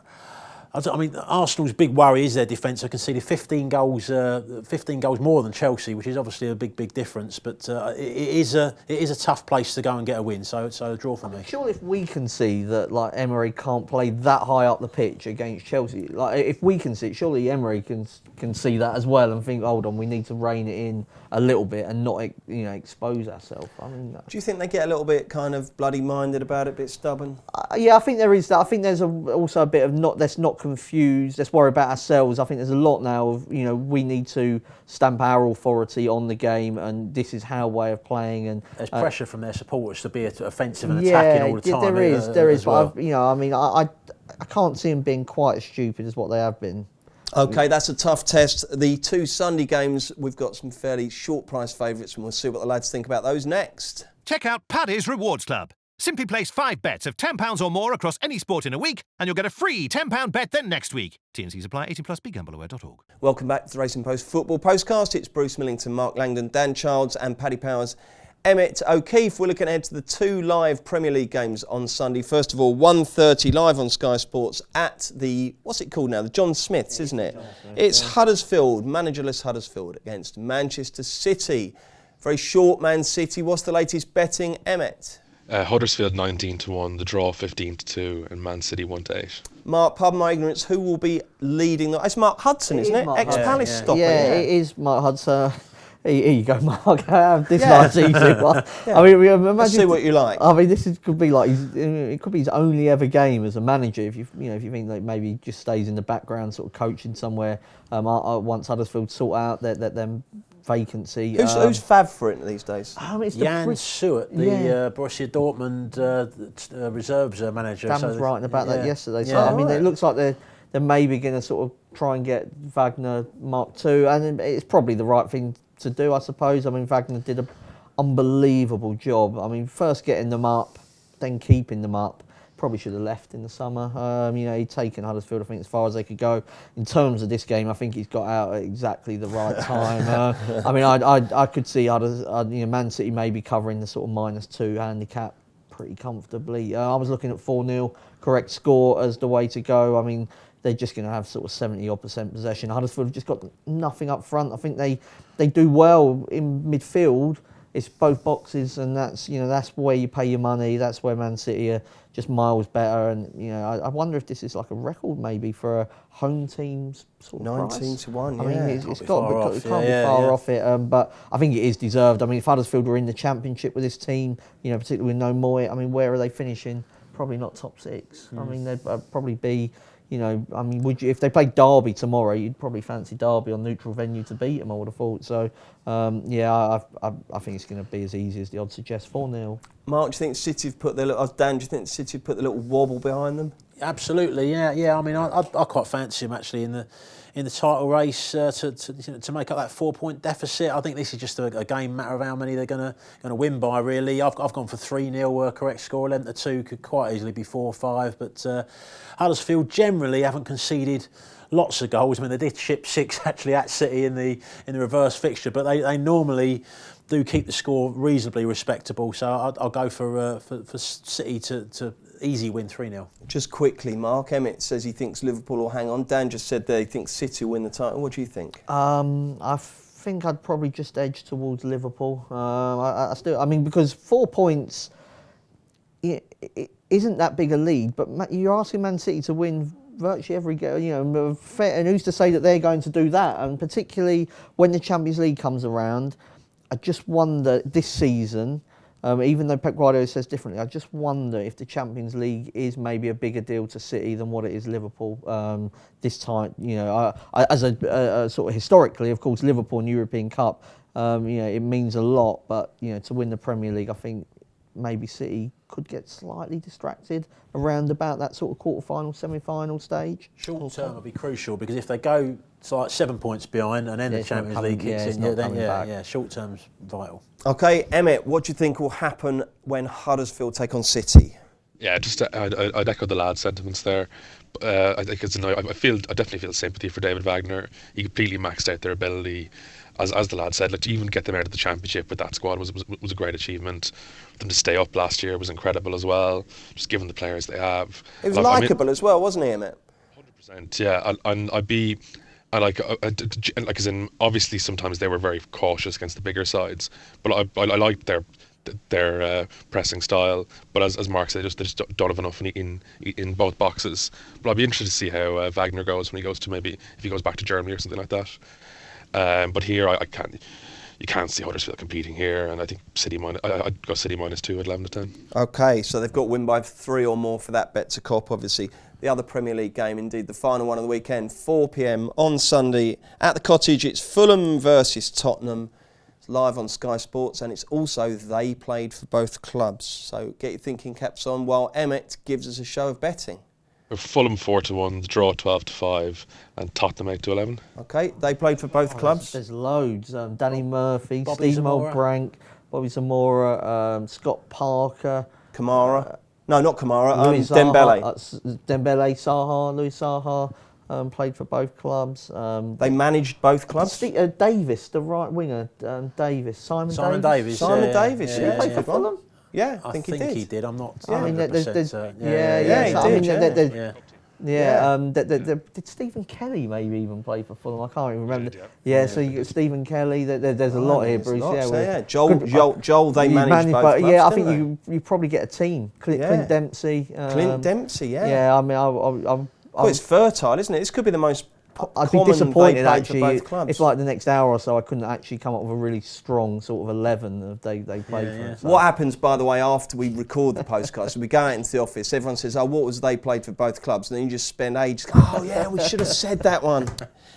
I mean, Arsenal's big worry is their defence. They conceded 15 goals more than Chelsea, which is obviously a big difference. But it is a tough place to go and get a win. So a draw for me. Surely, if we can see that Emery can't play that high up the pitch against Chelsea, if we can see it, surely Emery can see that as well and think, hold on, we need to rein it in a little bit and not expose ourselves. I mean, do you think they get a little bit kind of bloody minded about it, a bit stubborn? Yeah, I think there is that. I think there's also a bit of let's not confuse, let's worry about ourselves. I think there's a lot now of, we need to stamp our authority on the game, and this is our way of playing. And there's pressure from their supporters to be offensive and attacking all the time. There is. Well. But I can't see them being quite as stupid as what they have been. OK, that's a tough test. The two Sunday games, we've got some fairly short price favourites, and we'll see what the lads think about those next. Check out Paddy's Rewards Club. Simply place 5 bets of £10 or more across any sport in a week, and you'll get a free £10 bet then next week. T&Cs apply. 18+. BeGambleAware.org. Welcome back to the Racing Post Football Postcast. It's Bruce Millington, Mark Langdon, Dan Childs and Paddy Powers, Emmett O'Keefe. We're looking ahead to the 2 live Premier League games on Sunday. First of all, 1:30 live on Sky Sports at the, what's it called now? The John Smiths, isn't it? It's Huddersfield, managerless Huddersfield against Manchester City. Very short Man City. What's the latest betting, Emmett? Huddersfield 19-1, the draw 15-2, and Man City 1-8. Mark, pardon my ignorance, who will be leading? It's Mark Hudson, isn't it? Ex-Palace stopper. Yeah, it is Mark Hudson. Here you go, Mark. This night's easy. I mean, imagine. Let's see what you like. I mean, could be like it could be his only ever game as a manager. If you think that maybe he just stays in the background, sort of coaching somewhere. Once Huddersfield sort out them vacancy. Who's fav for it these days? It's Jan Suet, the Borussia Dortmund reserves manager. Dan was writing about that yesterday. So Yeah. I mean, it looks like they're maybe going to sort of try and get Wagner Mark II, and it's probably the right thing to do, I suppose. I mean, Wagner did an unbelievable job. I mean, first getting them up, then keeping them up. Probably should have left in the summer. He'd taken Huddersfield, I think, as far as they could go. In terms of this game, I think he's got out at exactly the right time. I mean, I could see Man City maybe covering the sort of -2 handicap pretty comfortably. I was looking at 4-0, correct score as the way to go. I mean, they're just going to have sort of 70-odd% possession. Huddersfield have just got nothing up front. I think they do well in midfield. It's both boxes, and that's where you pay your money. That's where Man City are just miles better. And I wonder if this is like a record maybe for a home team's sort of 19-1. I mean, yeah, it's got to be far off it. But I think it is deserved. I mean, if Huddersfield were in the Championship with this team, particularly with no Moy, I mean, where are they finishing? Probably not top 6. I mean, they'd probably be. Would you, if they played Derby tomorrow, you'd probably fancy Derby on neutral venue to beat them, I would have thought. So, I think it's going to be as easy as the odds suggest, 4-0. Mark, do you think City have put Dan, do you think City have put the little wobble behind them? Absolutely, yeah. I mean, I quite fancy him actually in the title race to make up that 4-point deficit. I think this is just a game matter of how many they're going to win by. Really, I've gone for 3-0 correct score. 11-2 could quite easily be 4-5. But Huddersfield generally haven't conceded lots of goals. I mean, they did ship 6 actually at City in the reverse fixture, but they normally do keep the score reasonably respectable. So I'll go for City to easy win 3-0. Just quickly, Mark Emmett says he thinks Liverpool will hang on. Dan just said they think City win the title. What do you think? I think I'd probably just edge towards Liverpool. I mean, because 4 points it isn't that big a lead, but you're asking Man City to win virtually every game, and who's to say that they're going to do that? And particularly when the Champions League comes around, I just wonder this season, even though Pep Guardiola says differently, I just wonder if the Champions League is maybe a bigger deal to City than what it is Liverpool this time. As a sort of historically, of course, Liverpool and European Cup, it means a lot, but to win the Premier League, I think maybe City could get slightly distracted around about that sort of quarter-final, semi-final stage. Short term will be crucial, because if they go like 7 points behind and then the Champions League kicks in, then short term's vital. Okay, Emmett, what do you think will happen when Huddersfield take on City? Yeah, I'd echo the lad's sentiments there. I think I definitely feel sympathy for David Wagner. He completely maxed out their ability. As the lad said, to even get them out of the Championship with that squad was a great achievement. For them to stay up last year was incredible as well, just given the players they have. It was likeable as well, wasn't he, Emmett? 100%, yeah. As in, obviously sometimes they were very cautious against the bigger sides, but I liked their pressing style. But as Mark said, they just don't have enough in both boxes. But I'll be interested to see how Wagner goes when he goes to, maybe if he goes back to Germany or something like that. But here you can't see Huddersfield competing here, and I think I'd go City -2 at 11-10. Okay, so they've got to win by 3 or more for that bet to cop. Obviously, the other Premier League game, indeed the final one of the weekend, 4 p.m. on Sunday at the Cottage. It's Fulham versus Tottenham. It's live on Sky Sports, and it's also they played for both clubs. So get your thinking caps on while Emmett gives us a show of betting. Fulham 4-1, the draw 12-5, and Tottenham 8-11. Okay, they played for both clubs. There's loads. Danny Murphy, Bobby Steve Zamora. Mulbrank, Bobby Zamora, Scott Parker, Kamara. No, not Kamara. Louis Dembele. Dembele, Saha, Louis Saha played for both clubs. They managed both clubs. Davis, the right winger, Davis, Simon Davis. Simon Davis. He played for Fulham. Yeah, I think he did. I'm not. I mean, there's he did. Did Stephen Kelly maybe even play for Fulham? I can't even remember. So you got Stephen Kelly. There's a lot here, Bruce. Joel. They managed both clubs. Yeah, I think you probably get a team. Clint Dempsey. Clint Dempsey. Yeah. Yeah, I mean, it's fertile, isn't it? This could be the most. I'd be disappointed actually if like the next hour or so I couldn't actually come up with a really strong sort of 11 they played for. So. What happens, by the way, after we record the postcast, we go out into the office, everyone says, what was they played for both clubs? And then you just spend ages, we should have said that one.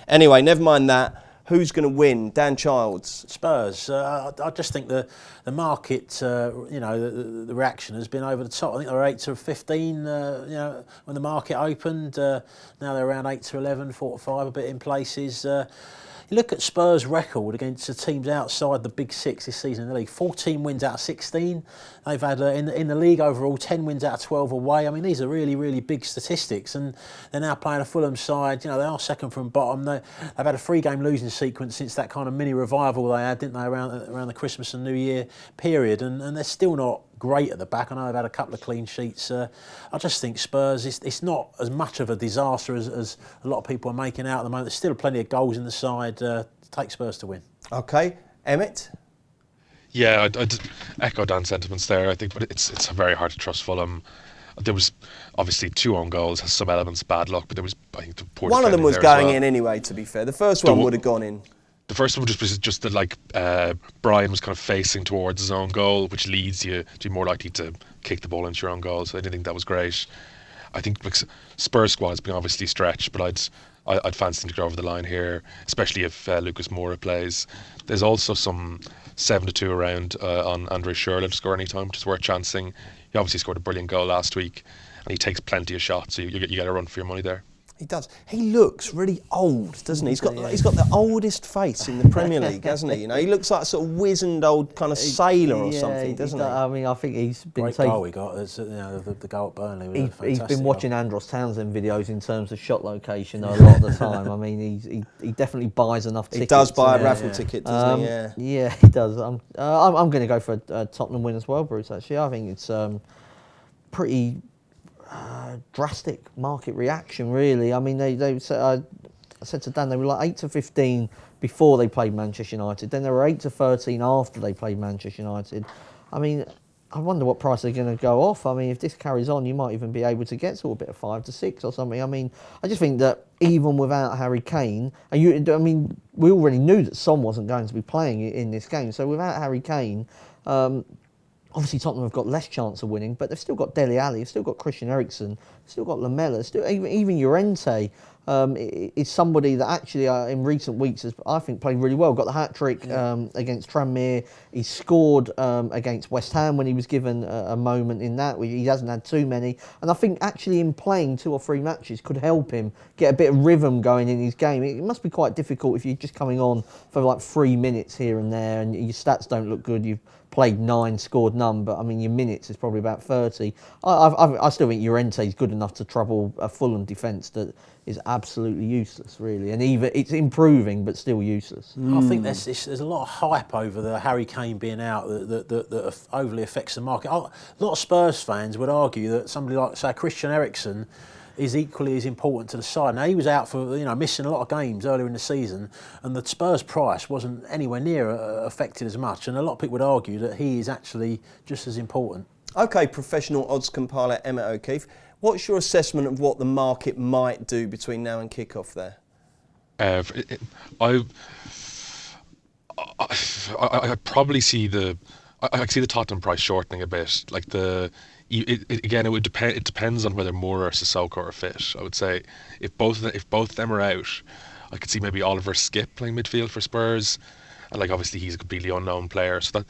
Anyway, never mind that. Who's going to win? Dan Childs. Spurs. I just think the market, the reaction has been over the top. I think they were 8-15, when the market opened. Now they're around 8-11, 4-5, a bit in places. You look at Spurs' record against the teams outside the Big Six this season in the league. 14 wins out of 16. They've had, in the league overall, 10 wins out of 12 away. I mean, these are really, really big statistics. And they're now playing a Fulham side. They are second from bottom. They've had a 3-game losing sequence since that kind of mini revival they had, didn't they, around the Christmas and New Year period. And they're still not great at the back. I know they've had a couple of clean sheets. I just think Spurs, it's not as much of a disaster as a lot of people are making out at the moment. There's still plenty of goals in the side. Take Spurs to win. Okay. Emmett? Yeah, I'd echo Dan's sentiments there, I think, but it's very hard to trust Fulham. There was obviously 2 own goals, has some elements of bad luck, but there was, I think, the poor one of them was going in anyway, to be fair. The first one would have gone in. The first one was just that, Brian was kind of facing towards his own goal, which leads you to be more likely to kick the ball into your own goal. So I didn't think that was great. I think Spurs squad has been obviously stretched, but I'd fancy them to go over the line here, especially if Lucas Moura plays. There's also some 7-2 around on Andre Schürrle to score any time, which is worth chancing. He obviously scored a brilliant goal last week, and he takes plenty of shots, so you get a run for your money there. He does. He looks really old, doesn't he? He's got the oldest face in the Premier League, hasn't he? He looks like a sort of wizened old kind of sailor or something, doesn't he? I mean, I think he's been great goal he got. The goal at Burnley. He's been watching Andros Townsend videos in terms of shot location a lot of the time. I mean, he definitely buys enough tickets. He does buy a raffle ticket, doesn't he? Yeah, he does. I'm going to go for a Tottenham win as well, Bruce. Actually, I think it's pretty drastic market reaction, really. I mean, I said to Dan, they were like 8 to 15 before they played Manchester United. Then they were 8 to 13 after they played Manchester United. I mean, I wonder what price they're going to go off. I mean, if this carries on, you might even be able to get to a bit of 5 to 6 or something. I mean, I just think that even without Harry Kane, and we already knew that Son wasn't going to be playing in this game. So without Harry Kane, obviously Tottenham have got less chance of winning, but they've still got Dele Alli, they've still got Christian Eriksen, still got Lamela, still even Llorente is somebody that actually in recent weeks has, I think, played really well. Got the hat-trick against Tranmere. He scored against West Ham when he was given a moment in that. He hasn't had too many. And I think actually in playing 2 or 3 matches could help him get a bit of rhythm going in his game. It must be quite difficult if you're just coming on for like 3 minutes here and there and your stats don't look good. You've played 9, scored none, but I mean your minutes is probably about 30. I still think Llorente is good enough to trouble a Fulham defence that is absolutely useless, really, and even it's improving but still useless. I think there's a lot of hype over the Harry Kane being out that overly affects the market. A lot of Spurs fans would argue that somebody like, say, Christian Eriksen is equally as important to the side. Now, he was out for missing a lot of games earlier in the season, and the Spurs price wasn't anywhere near affected as much. And a lot of people would argue that he is actually just as important. OK, professional odds compiler Emmett O'Keefe, what's your assessment of what the market might do between now and kick-off there? I probably see I see the Tottenham price shortening a bit. Like again, it depends on whether Moura or Sissoko are fit. I would say if both of them are out, I could see maybe Oliver Skip playing midfield for Spurs, and like obviously he's a completely unknown player. So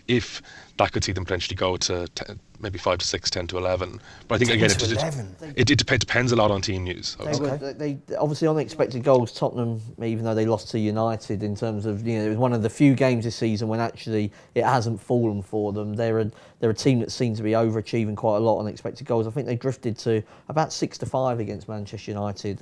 if that could see them potentially go to maybe 5 to 6, 10 to 11. But I think again, it depends a lot on team news. They obviously unexpected goals. Tottenham, even though they lost to United, in terms of it was one of the few games this season when actually it hasn't fallen for them. They're a team that seems to be overachieving quite a lot on expected goals. I think they drifted to about 6 to 5 against Manchester United.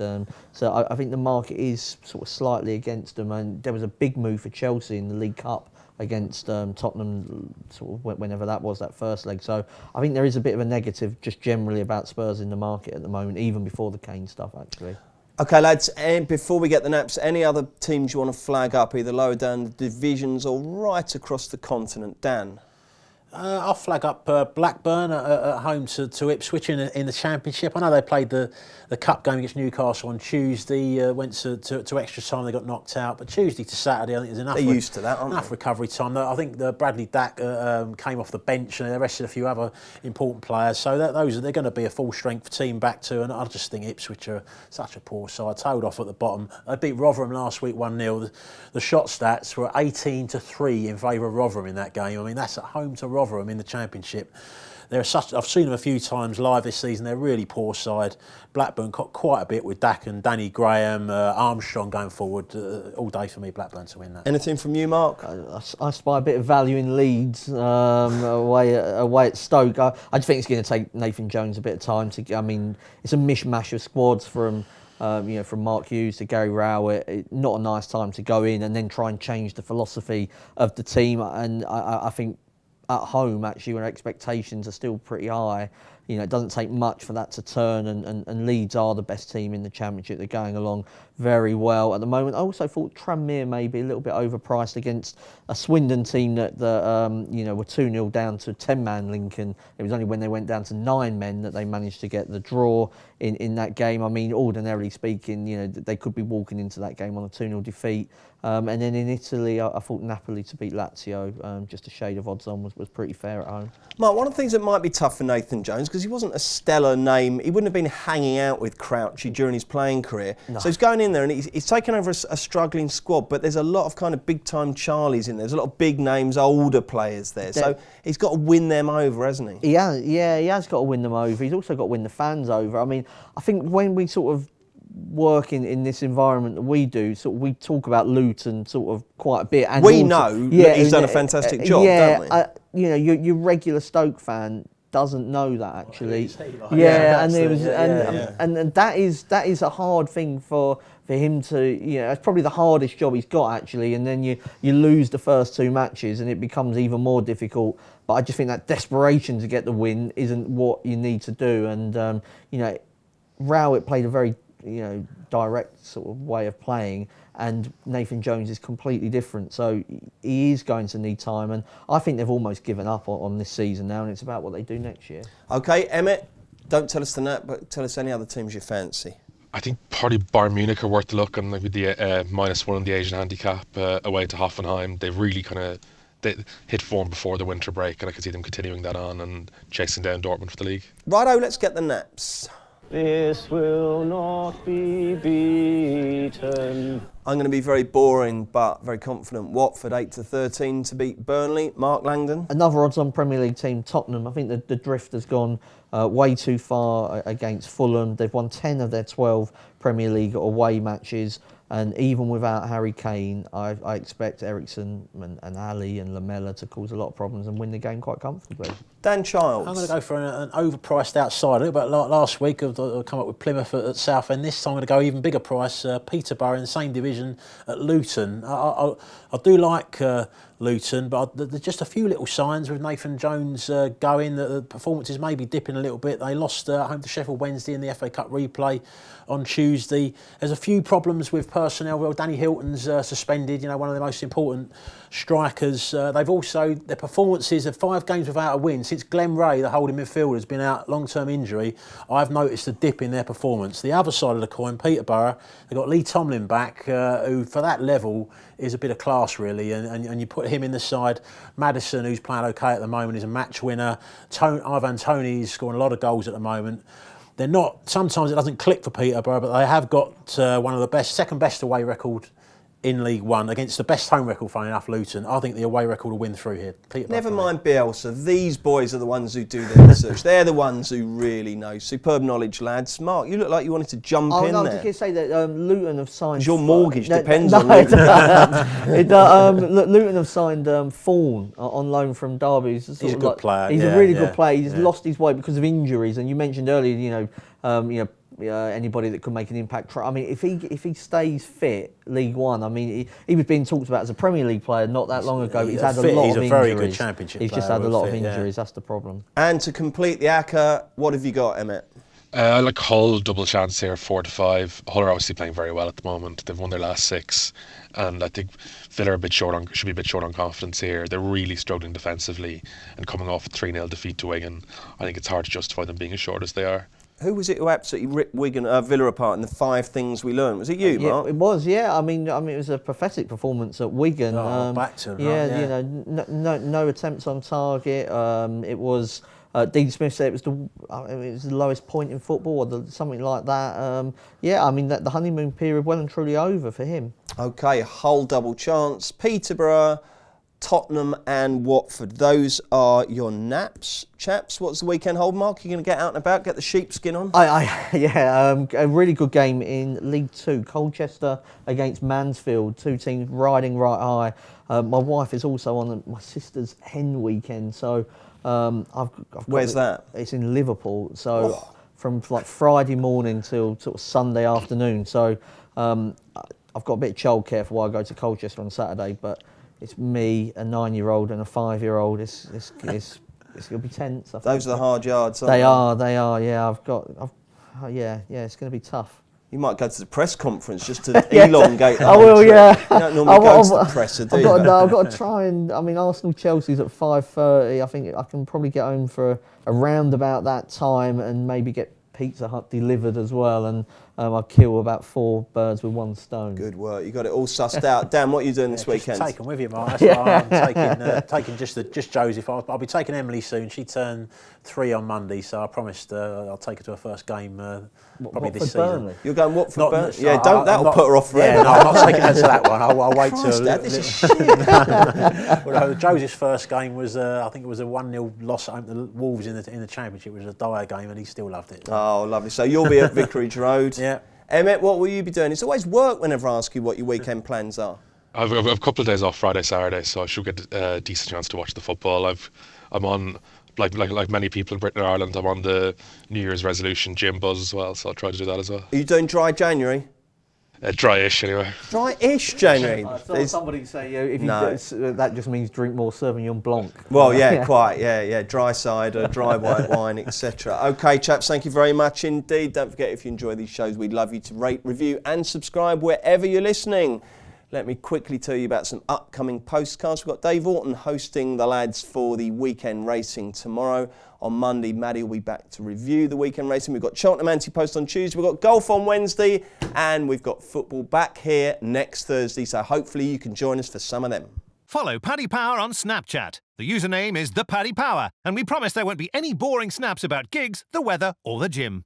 So I think the market is sort of slightly against them. And there was a big move for Chelsea in the League Cup against Tottenham, sort of whenever that was, that first leg. So I think there is a bit of a negative just generally about Spurs in the market at the moment, even before the Kane stuff, actually. OK, lads, and before we get the naps, any other teams you want to flag up, either lower down the divisions or right across the continent? Dan? I'll flag up Blackburn at home to Ipswich in the Championship. I know they played the cup game against Newcastle on Tuesday, went to extra time, they got knocked out. But Tuesday to Saturday, I think there's enough. They're used to that, aren't enough they? recovery time. I think Bradley Dack came off the bench and they rested a few other important players. So they're going to be a full strength team back to. And I just think Ipswich are such a poor side, tailed off at the bottom. They beat Rotherham last week 1-0. The shot stats were 18-3 in favour of Rotherham in that game. I mean, that's at home to Rotherham in the Championship. I've seen them a few times live this season. They're a really poor side. Blackburn got quite a bit with Dack and Danny Graham, Armstrong going forward. All day for me, Blackburn to win that. Anything from you, Mark? I spy a bit of value in Leeds away at Stoke. I just think it's going to take Nathan Jones a bit of time to. I mean, it's a mishmash of squads from Mark Hughes to Gary Rowett. Not a nice time to go in and then try and change the philosophy of the team. And I think at home, actually, when expectations are still pretty high, it doesn't take much for that to turn, and Leeds are the best team in the Championship. They're going along very well at the moment. I also thought Tranmere may be a little bit overpriced against a Swindon team that were 2-0 down to 10-man Lincoln. It was only when they went down to 9 men that they managed to get the draw in that game. I mean, ordinarily speaking, they could be walking into that game on a 2-0 defeat. And then in Italy, I thought Napoli to beat Lazio, just a shade of odds on, was pretty fair at home. Mark, one of the things that might be tough for Nathan Jones, because he wasn't a stellar name, he wouldn't have been hanging out with Crouchy during his playing career. No. So he's going in there and he's taken over a struggling squad, but there's a lot of kind of big-time Charlies in there. There's a lot of big names, older players there. So he's got to win them over, hasn't he? He has got to win them over. He's also got to win the fans over. I mean, I think when we sort of work in this environment that we do, sort of we talk about Luton sort of quite a bit. And we know that he's done a fantastic job, don't we? Your regular Stoke fan doesn't know that actually. And that is a hard thing for him to, it's probably the hardest job he's got actually. And then you lose the first 2 matches and it becomes even more difficult. But I just think that desperation to get the win isn't what you need to do. And Rowett played a very direct sort of way of playing, and Nathan Jones is completely different. So he is going to need time, and I think they've almost given up on this season now, and it's about what they do next year. Okay, Emmett, don't tell us the net, but tell us any other teams you fancy. I think probably Bayern Munich are worth a look, and with the -1 in the Asian handicap away to Hoffenheim, they've really they hit form before the winter break, and I could see them continuing that on and chasing down Dortmund for the league. Righto, let's get the naps. This will not be beaten. I'm going to be very boring but very confident. Watford 8-13 to beat Burnley. Mark Langdon. Another odds-on Premier League team, Tottenham. I think the drift has gone way too far against Fulham. They've won 10 of their 12 Premier League away matches. And even without Harry Kane, I expect Eriksen and Ali and Lamela to cause a lot of problems and win the game quite comfortably. Dan Childs. I'm going to go for an overpriced outsider. But last week I've come up with Plymouth at Southend. This time I'm going to go even bigger price. Peterborough in the same division at Luton. I do like Luton, but there's just a few little signs with Nathan Jones going. The performances may be dipping a little bit. They lost at home to Sheffield Wednesday in the FA Cup replay on Tuesday. There's a few problems with personnel. Well, Danny Hilton's suspended, one of the most important strikers. They've also, their performances of 5 games without a win. Since Glenn Ray, the holding midfielder, has been out long-term injury, I've noticed a dip in their performance. The other side of the coin, Peterborough, they've got Lee Tomlin back, who for that level is a bit of class really, and you put him in the side. Maddison, who's playing okay at the moment, is a match winner. Ivan Toney's scoring a lot of goals at the moment. They're not, sometimes it doesn't click for Peterborough, but they have got one of the best, second best away record in League One against the best home record, funny enough, Luton. I think the away record will win through here. Never mind Bielsa. These boys are the ones who do the research. They're the ones who really know. Superb knowledge, lads. Mark, you look like you wanted to jump in there. I was going to say that Luton have signed... Your mortgage depends on Luton. Luton have signed Fawn on loan from Derby. He's a good player. He's a really good player. He's lost his way because of injuries. And you mentioned earlier, anybody that could make an impact. I mean, if he stays fit, League One. I mean, he was being talked about as a Premier League player not that long ago. He's had a lot of injuries. He's a very good Championship player. He's just had a lot of injuries. That's the problem. And to complete the ACCA, what have you got, Emmett? I like Hull double chance here, 4-5. Hull are obviously playing very well at the moment. They've won their last 6, and I think Villa are should be a bit short on confidence here. They're really struggling defensively, and coming off a 3-0 defeat to Wigan, I think it's hard to justify them being as short as they are. Who was it who absolutely ripped Villa apart in the 5 things we learned? Was it you, Mark? It was, yeah. I mean, it was a pathetic performance at Wigan. Back to him, right? No attempts on target. It was. Dean Smith said it was the lowest point in football, or something like that. I mean, the honeymoon period well and truly over for him. Okay, Hull double chance, Peterborough, Tottenham and Watford. Those are your naps, chaps. What's the weekend hold, Mark? You're going to get out and about, get the sheepskin on? A really good game in League Two. Colchester against Mansfield. 2 teams riding right high. My wife is also on my sister's hen weekend, so I've Where's that? It's in Liverpool. So from like Friday morning till sort of Sunday afternoon. So I've got a bit of childcare for why I go to Colchester on Saturday, but it's me, a 9-year-old and a 5-year-old. It's gonna be tense. Those are the hard yards, aren't they? They are. Yeah, it's gonna be tough. You might go to the press conference just to elongate that. I will, yeah. You don't normally go to the presser, do you? I've got to try and... I mean, Arsenal-Chelsea's at 5:30. I think I can probably get home for around about that time and maybe get Pizza Hut delivered as well, and I'll kill about 4 birds with 1 stone. Good work. You got it all sussed out. Dan, what are you doing this weekend? Take them with you, Mark. That's why I'm taking just Josie. I'll be taking Emily soon. She turned 3 on Monday, so I promised I'll take her to her first game probably this season. Burnley? You're going Watford Burnley? Yeah, that'll put her off forever. Yeah, no, I'm not taking her to that one. I'll wait till... Dad, this is shit. Well, Josie's first game was, I think it was a 1-0 loss at the Wolves in the Championship. It was a dire game, and he still loved it. Oh, lovely. So you'll be at Vicarage Road. Yeah. Emmett, what will you be doing? It's always work whenever I ask you what your weekend plans are. I've a couple of days off, Friday, Saturday, so I should get a decent chance to watch the football. I'm on, like many people in Britain and Ireland, I'm on the New Year's resolution gym buzz as well, so I'll try to do that as well. Are you doing dry January? Dry-ish anyway. Dry-ish January. I saw somebody say that just means drink more Sauvignon Blanc. Well, yeah, quite, yeah. Dry cider, dry white wine, etc. Okay, chaps, thank you very much indeed. Don't forget, if you enjoy these shows, we'd love you to rate, review and subscribe wherever you're listening. Let me quickly tell you about some upcoming podcasts. We've got Dave Orton hosting the lads for the weekend racing tomorrow. On Monday, Maddie will be back to review the weekend racing. We've got Cheltenham Anti-Post on Tuesday. We've got golf on Wednesday. And we've got football back here next Thursday. So hopefully you can join us for some of them. Follow Paddy Power on Snapchat. The username is ThePaddyPower. And we promise there won't be any boring snaps about gigs, the weather or the gym.